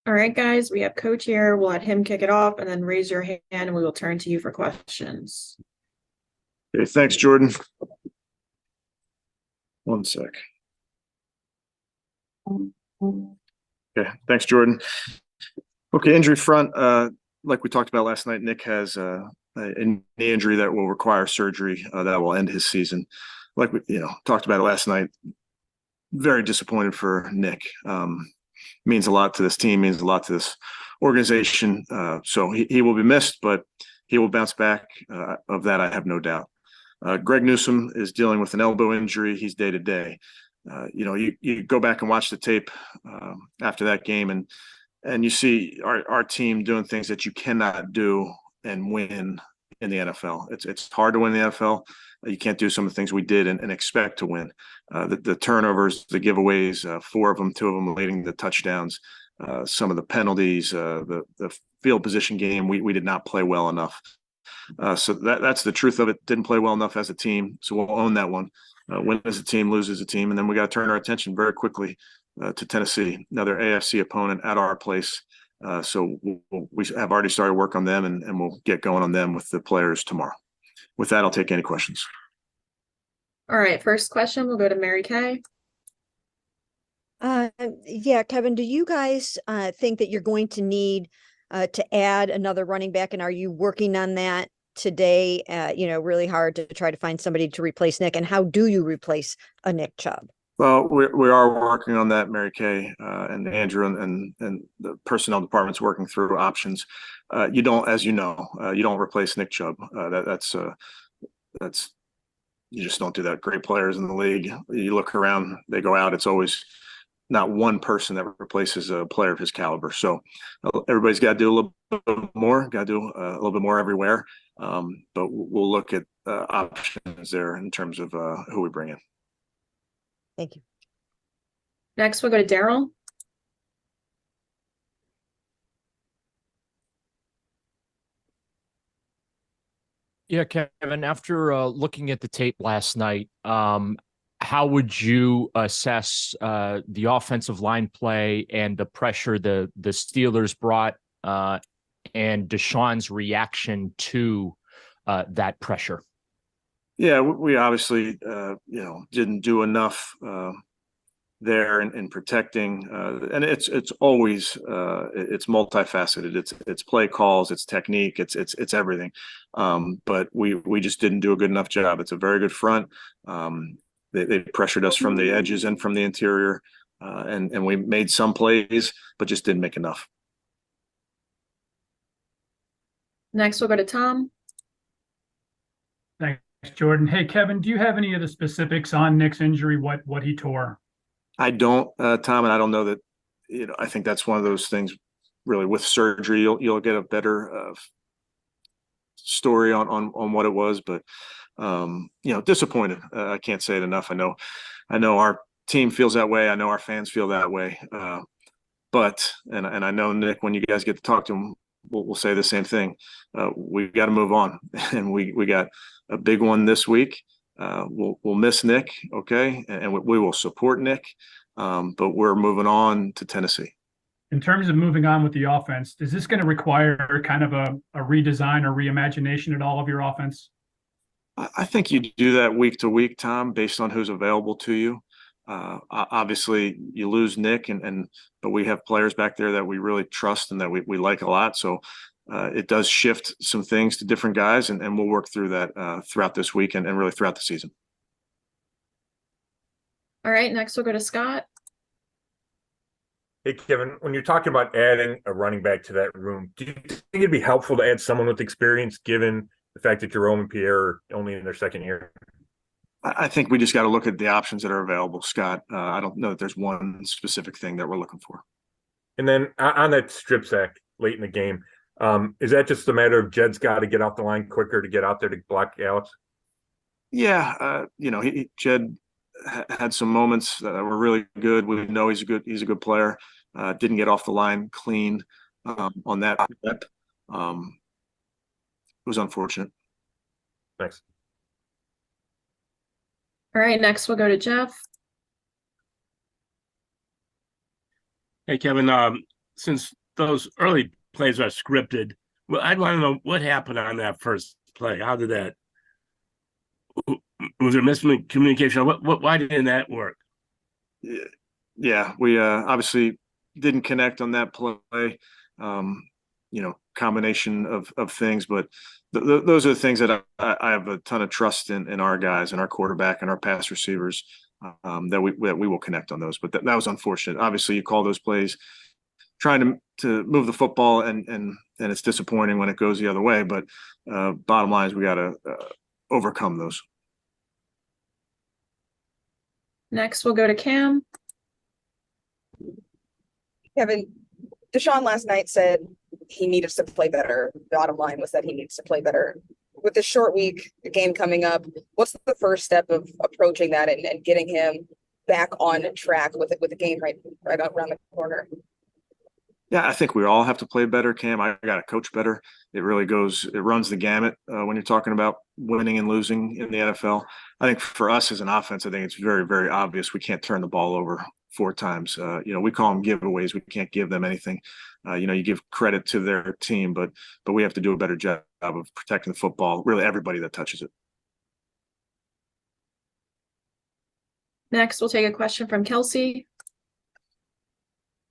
All right, guys, we have Coach here. We'll let him kick it off and then raise your hand and we will turn to you for questions. Okay, thanks, Jordan. One sec. Okay, thanks, Jordan. Okay, injury front. Like we talked about last night, Nick has a knee injury that will require surgery that will end his season. Like we talked about it last night. Very disappointed for Nick. Means a lot to this team, means a lot to this organization. So he will be missed, but he will bounce back. Of that, I have no doubt. Greg Newsome is dealing with an elbow injury. He's day to day. You go back and watch the tape after that game, and you see our team doing things that you cannot do and win in the NFL. It's hard to win in the NFL. You can't do some of the things we did and expect to win. The turnovers, the giveaways, 4 of them, 2 of them leading the touchdowns. Some of the penalties, the field position game, we did not play well enough. So that's the truth of it. Didn't play well enough as a team, so we'll own that one. Win as a team, lose as a team, and then we got to turn our attention very quickly to Tennessee, another AFC opponent at our place. So we have already started work on them, and we'll get going on them with the players tomorrow. With that, I'll take any questions. All right, first question, we'll go to Mary Kay. Yeah, Kevin, do you guys think that you're going to need to add another running back? And are you working on that today? Really hard to try to find somebody to replace Nick. And how do you replace a Nick Chubb? Well, we are working on that, Mary Kay, and Andrew and the personnel department's working through options. You don't, as you know, you don't replace Nick Chubb. That's you just don't do that. Great players in the league. You look around, they go out. It's always not one person that replaces a player of his caliber. So everybody's got to do a little bit more. Got to do a little bit more everywhere. But we'll look at options there in terms of who we bring in. Thank you. Next, we'll go to Daryl. Yeah, Kevin, after looking at the tape last night, how would you assess the offensive line play and the pressure the Steelers brought and Deshaun's reaction to that pressure? Yeah, we obviously, didn't do enough there in protecting, and it's always it's multifaceted. It's play calls, it's technique, it's everything. But we just didn't do a good enough job. It's a very good front. They pressured us from the edges and from the interior, and we made some plays, but just didn't make enough. Next, we'll go to Tom. Thanks, Jordan. Hey, Kevin, do you have any of the specifics on Nick's injury, what he tore? I don't, Tom, and I don't know that, I think that's one of those things really with surgery, you'll get a better story on what it was, but disappointed. I can't say it enough. I know our team feels that way. I know our fans feel that way. But I know Nick, when you guys get to talk to him, we'll say the same thing. We've got to move on, and we got a big one this week. We'll miss Nick, okay, and we will support Nick, but we're moving on to Tennessee. In terms of moving on with the offense, is this going to require kind of a redesign or reimagination at all of your offense? I think you do that week to week, Tom, based on who's available to you. Obviously, you lose Nick, but we have players back there that we really trust and that we like a lot. So it does shift some things to different guys, and we'll work through that throughout this week and really throughout the season. All right, next we'll go to Scott. Hey, Kevin, when you're talking about adding a running back to that room, do you think it'd be helpful to add someone with experience given the fact that Jerome and Pierre are only in their second year? I think we just got to look at the options that are available, Scott. I don't know that there's one specific thing that we're looking for. And then on that strip sack late in the game, is that just a matter of Jed's got to get off the line quicker to get out there to block Alex? Yeah, Jed had some moments that were really good. We know he's a good player. Didn't get off the line clean on that. It was unfortunate. Thanks. All right, next we'll go to Jeff. Hey, Kevin, since those early plays are scripted, well, I'd want to know what happened on that first play. How did that? Was there miscommunication? Why didn't that work? Yeah, we obviously didn't connect on that play. Combination of things, but those are the things that I have a ton of trust in our guys and our quarterback and our pass receivers, that we will connect on those. But that was unfortunate. Obviously, you call those plays trying to move the football, and it's disappointing when it goes the other way. But bottom line is we got to overcome those. Next, we'll go to Cam. Kevin, Deshaun last night said he needed to play better. The bottom line was that he needs to play better. With this short week, the game coming up, what's the first step of approaching that and getting him back on track with the game right around the corner? Yeah, I think we all have to play better, Cam. I got to coach better. It runs the gamut when you're talking about winning and losing in the NFL. I think for us as an offense, I think it's very, very obvious we can't turn the ball over 4 times. We call them giveaways. We can't give them anything. You give credit to their team, but we have to do a better job of protecting the football, really everybody that touches it. Next, we'll take a question from Kelsey.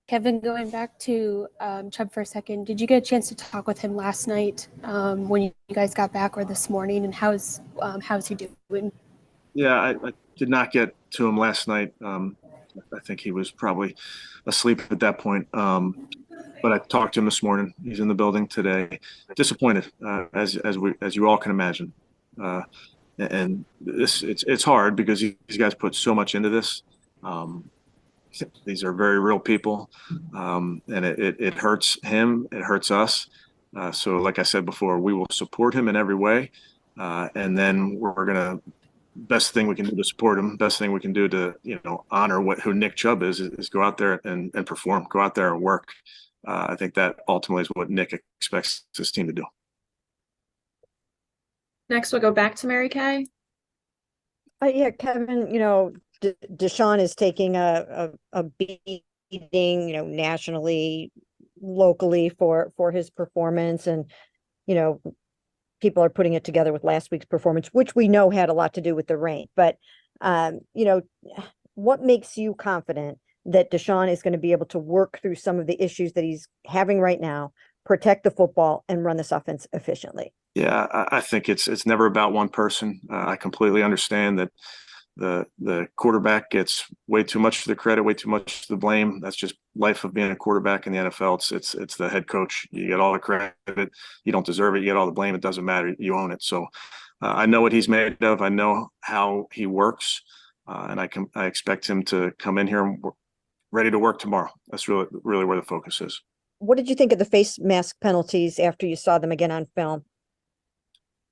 Kevin, going back to Chubb for a second, did you get a chance to talk with him last night when you guys got back, or this morning, and how's he doing? Yeah, I did not get to him last night. I think he was probably asleep at that point. But I talked to him this morning. He's in the building today. Disappointed, as you all can imagine. And it's hard because these guys put so much into this. These are very real people, and it hurts him. It hurts us. So, like I said before, we will support him in every way, and then we're gonna. Best thing we can do to support him, best thing we can do to honor who Nick Chubb is go out there and perform, go out there and work. I think that ultimately is what Nick expects his team to do. Next, we'll go back to Mary Kay. Yeah, Kevin, Deshaun is taking a beating, nationally, locally for his performance, and people are putting it together with last week's performance, which we know had a lot to do with the rain. But what makes you confident that Deshaun is going to be able to work through some of the issues that he's having right now, protect the football, and run this offense efficiently? Yeah, I think it's never about one person. I completely understand that the quarterback gets way too much of the credit, way too much of the blame. That's just life of being a quarterback in the NFL. It's the head coach. You get all the credit. You don't deserve it. You get all the blame. It doesn't matter. You own it. So I know what he's made of. I know how he works, and I expect him to come in here and ready to work tomorrow. That's really where the focus is. What did you think of the face mask penalties after you saw them again on film?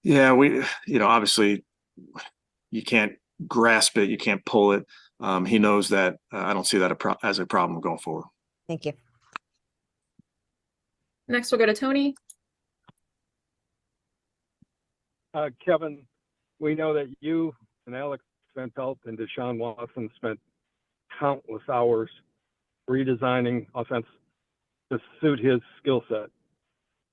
Yeah, we obviously you can't grasp it, you can't pull it. He knows that. I don't see that as a problem going forward. Thank you. Next, we'll go to Tony. Kevin, we know that you and Alex Van Pelt and Deshaun Watson spent countless hours redesigning offense to suit his skill set.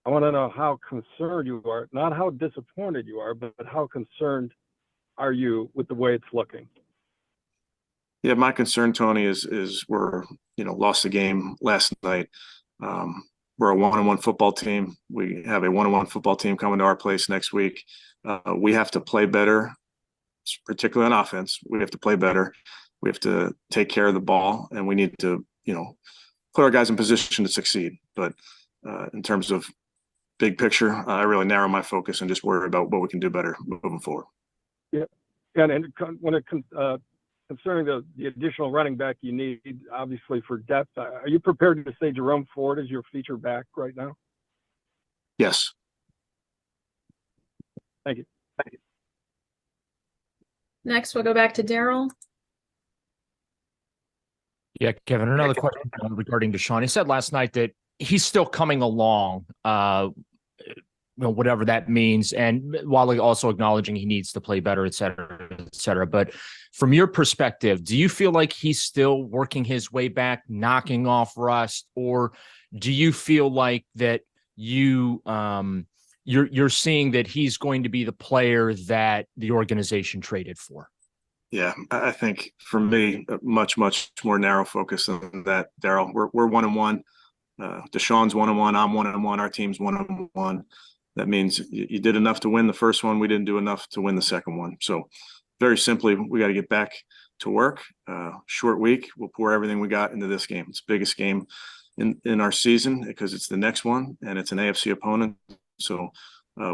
I want to know how concerned you are, not how disappointed you are, but how concerned are you with the way it's looking? Yeah, my concern, Tony, is we're lost the game last night. We're a 1-1 football team. We have a 1-1 football team coming to our place next week. We have to play better, particularly on offense. We have to play better. We have to take care of the ball, and we need to put our guys in position to succeed. But in terms of big picture, I really narrow my focus and just worry about what we can do better moving forward. Yeah, and when it concerning the additional running back you need, obviously for depth, are you prepared to say Jerome Ford is your feature back right now? Yes. Thank you. Next, we'll go back to Daryl. Yeah, Kevin, another question regarding Deshaun. He said last night that he's still coming along, whatever that means. And while also acknowledging he needs to play better, et cetera, et cetera. But from your perspective, do you feel like he's still working his way back, knocking off rust, or do you feel like that you're seeing that he's going to be the player that the organization traded for? Yeah, I think for me, much more narrow focus than that, Daryl. We're 1-1. Deshaun's 1-1. I'm 1-1. Our team's 1-1. That means you did enough to win the first one. We didn't do enough to win the second one. So very simply, we got to get back to work. Short week. We'll pour everything we got into this game. It's the biggest game in our season because it's the next one and it's an AFC opponent. So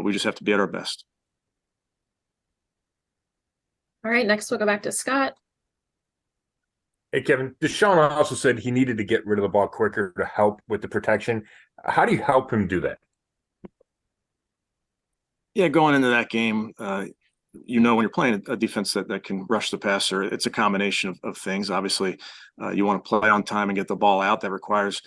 we just have to be at our best. All right, next we'll go back to Scott. Hey, Kevin, Deshaun also said he needed to get rid of the ball quicker to help with the protection. How do you help him do that? Yeah, going into that game, when you're playing a defense that can rush the passer, it's a combination of things. Obviously, you want to play on time and get the ball out. That requires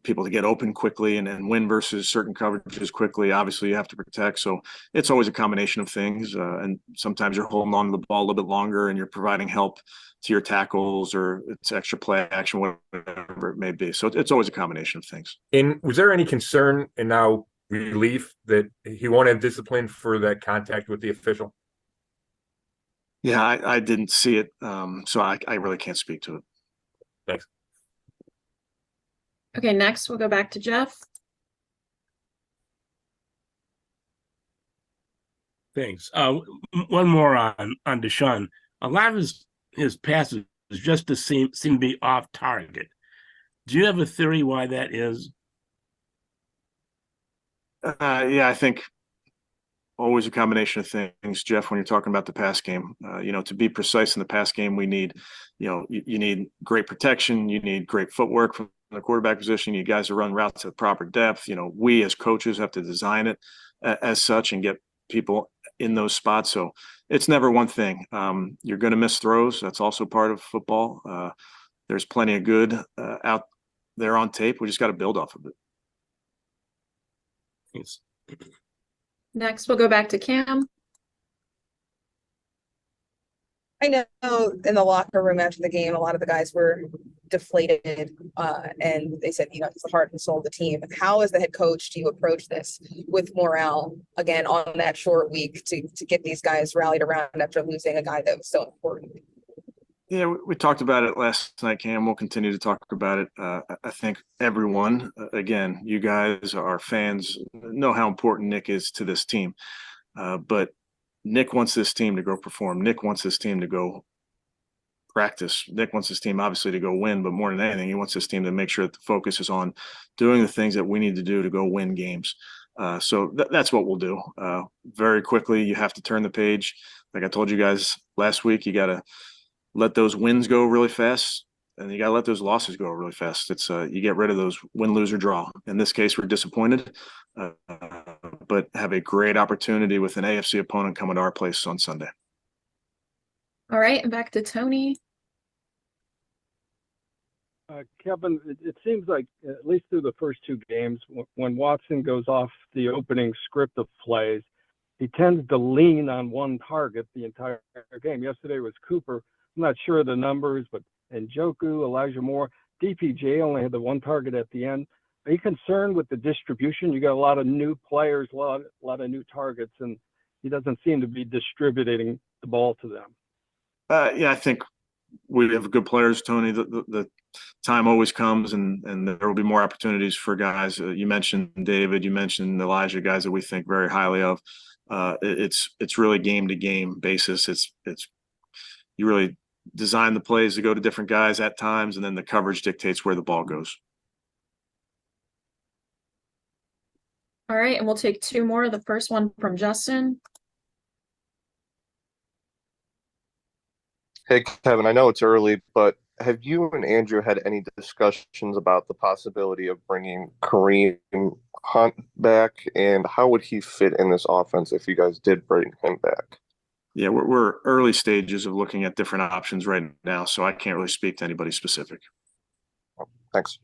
people to get open quickly and win versus certain coverages quickly. Obviously, you have to protect. So it's always a combination of things. And sometimes you're holding on to the ball a little bit longer and you're providing help to your tackles or it's extra play action, whatever it may be. So it's always a combination of things. And was there any concern and now relief that he won't have discipline for that contact with the official? Yeah, I didn't see it. So I really can't speak to it. Thanks. Okay, next we'll go back to Jeff. Thanks. One more on Deshaun. A lot of his passes just seem to be off target. Do you have a theory why that is? Yeah, I think always a combination of things, Jeff, when you're talking about the pass game. To be precise in the pass game, we need, you need great protection. You need great footwork from the quarterback position. You guys to run routes at proper depth. We as coaches have to design it as such and get people in those spots. So it's never one thing. You're going to miss throws. That's also part of football. There's plenty of good out there on tape. We just got to build off of it. Thanks. Next we'll go back to Cam. I know in the locker room after the game, a lot of the guys were deflated, and they said, it's the heart and soul of the team. How, as the head coach, do you approach this with morale again on that short week to get these guys rallied around after losing a guy that was so important? Yeah, we talked about it last night, Cam. We'll continue to talk about it. I think everyone, again, you guys, our fans, know how important Nick is to this team. But Nick wants this team to go perform. Nick wants this team to go practice. Nick wants this team, obviously, to go win. But more than anything, he wants this team to make sure that the focus is on doing the things that we need to do to go win games. So that's what we'll do. Very quickly, you have to turn the page. Like I told you guys last week, you got to let those wins go really fast, and you got to let those losses go really fast. It's you get rid of those win, lose, or draw. In this case, we're disappointed, but have a great opportunity with an AFC opponent coming to our place on Sunday. All right, and back to Tony. Kevin, it seems like at least through the first two games, when Watson goes off the opening script of plays, he tends to lean on one target the entire game. Yesterday was Cooper. I'm not sure of the numbers, but Njoku, Elijah Moore, DPJ only had the one target at the end. Are you concerned with the distribution? You got a lot of new players, a lot of new targets, and he doesn't seem to be distributing the ball to them. Yeah, I think we have good players, Tony. The time always comes, and there will be more opportunities for guys. You mentioned David, you mentioned Elijah, guys that we think very highly of. It's really game to game basis. It's you really design the plays to go to different guys at times, and then the coverage dictates where the ball goes. All right, and we'll take two more. The first one from Justin. Hey, Kevin, I know it's early, but have you and Andrew had any discussions about the possibility of bringing Kareem Hunt back, and how would he fit in this offense if you guys did bring him back? Yeah, we're early stages of looking at different options right now, so I can't really speak to anybody specific. Thanks.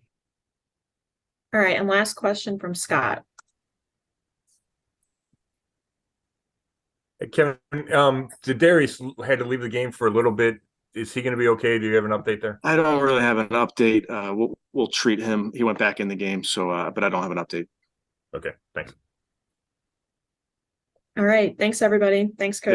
All right, and last question from Scott. Hey, Kevin, Darius had to leave the game for a little bit. Is he going to be okay? Do you have an update there? I don't really have an update. We'll treat him. He went back in the game, so but I don't have an update. Okay, thanks. All right. Thanks, everybody. Thanks, Coach.